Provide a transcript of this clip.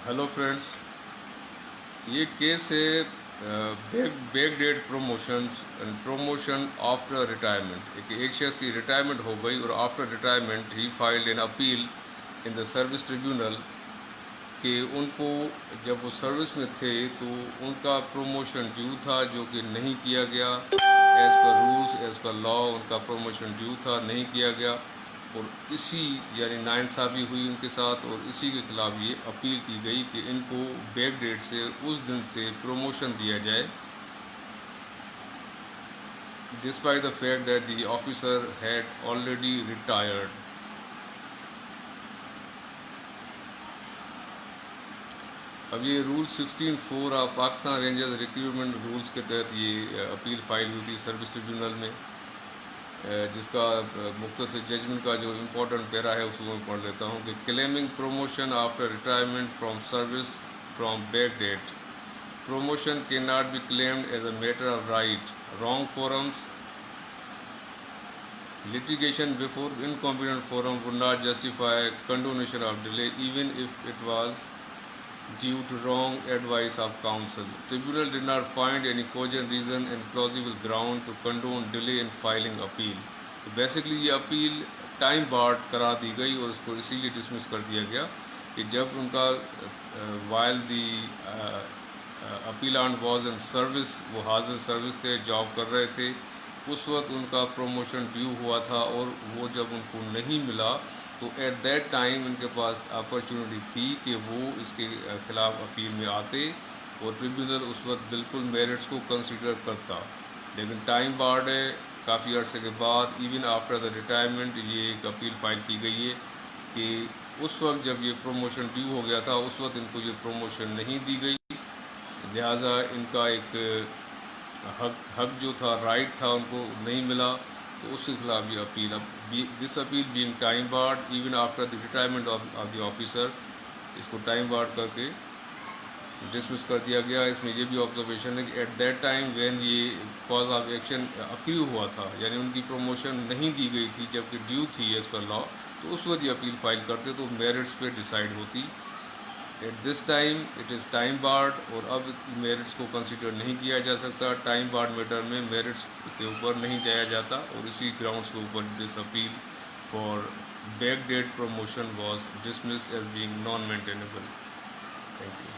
Hello friends, ये case है back date promotion after retirement. एक शख्स की रिटायरमेंट हो गई और आफ्टर रिटायरमेंट ही filed an appeal in the service tribunal कि उनको जब वो सर्विस में थे तो उनका प्रमोशन ड्यू था जो कि नहीं किया गया। As per rules, as per law उनका प्रमोशन ड्यू था, नहीं किया गया और इसी यानी नाइंसाफ़ी हुई उनके साथ और इसी के ख़िलाफ़ ये अपील की गई कि इनको बैक डेट से उस दिन से प्रमोशन दिया जाए, despite the fact that the officer had already retired. अब ये rule 16(4) of Pakistan rangers recruitment rules के तहत ये अपील फाइल हुई थी सर्विस ट्रिब्यूनल में, जिसका मुख्तसर जजमेंट का जो इम्पोर्टेंट पैरा है उसको मैं पढ़ लेता हूँ कि claiming promotion after retirement from service from back date, promotion cannot be claimed as a matter of right. Wrong forums, litigation before incompetent forum would not justify condonation of delay even if it was due to wrong advice of counsel. Tribunal did not find any cogent reason and plausible ground to condone delay in filing appeal. तो basically ये appeal time barred करा दी गई और उसको इसीलिए dismiss कर दिया गया कि जब उनका while the appellant was in service, वो हाजिर सर्विस थे, जॉब कर रहे थे, उस वक्त उनका प्रमोशन ड्यू हुआ था और वो जब उनको नहीं मिला तो एट दैट टाइम इनके पास अपॉर्चुनिटी थी कि वो इसके ख़िलाफ़ अपील में आते और ट्रिब्यूनल उस वक्त बिल्कुल मेरिट्स को कंसिडर करता। लेकिन टाइम बार्ड है, काफ़ी अर्से के बाद इवन आफ्टर द रिटायरमेंट ये एक अपील फाइल की गई है कि उस वक्त जब ये प्रमोशन ड्यू हो गया था उस वक्त इनको ये प्रमोशन नहीं दी गई, लिहाजा इनका एक हक जो था, राइट था, उनको नहीं मिला, तो उसके खिलाफ ये अपील। अब this appeal being time barred even after the retirement of the officer, इसको टाइम बार्ड करके डिसमिस कर दिया गया। इसमें ये भी ऑब्जर्वेशन है कि एट दैट टाइम व्हेन ये कॉज ऑफ एक्शन अप्रूव हुआ था, यानी उनकी प्रमोशन नहीं दी गई थी जबकि ड्यू थी एज पर लॉ, तो उस वक्त ये अपील फाइल करते तो मेरिट्स पे डिसाइड होती। At this time it is time barred और अब मेरिट्स को कंसिडर नहीं किया जा सकता। टाइम बार्ड मैटर में मेरिट्स के ऊपर नहीं जाया जाता और इसी ग्राउंड्स के ऊपर this appeal for back date promotion was dismissed as being non maintainable. Thank you.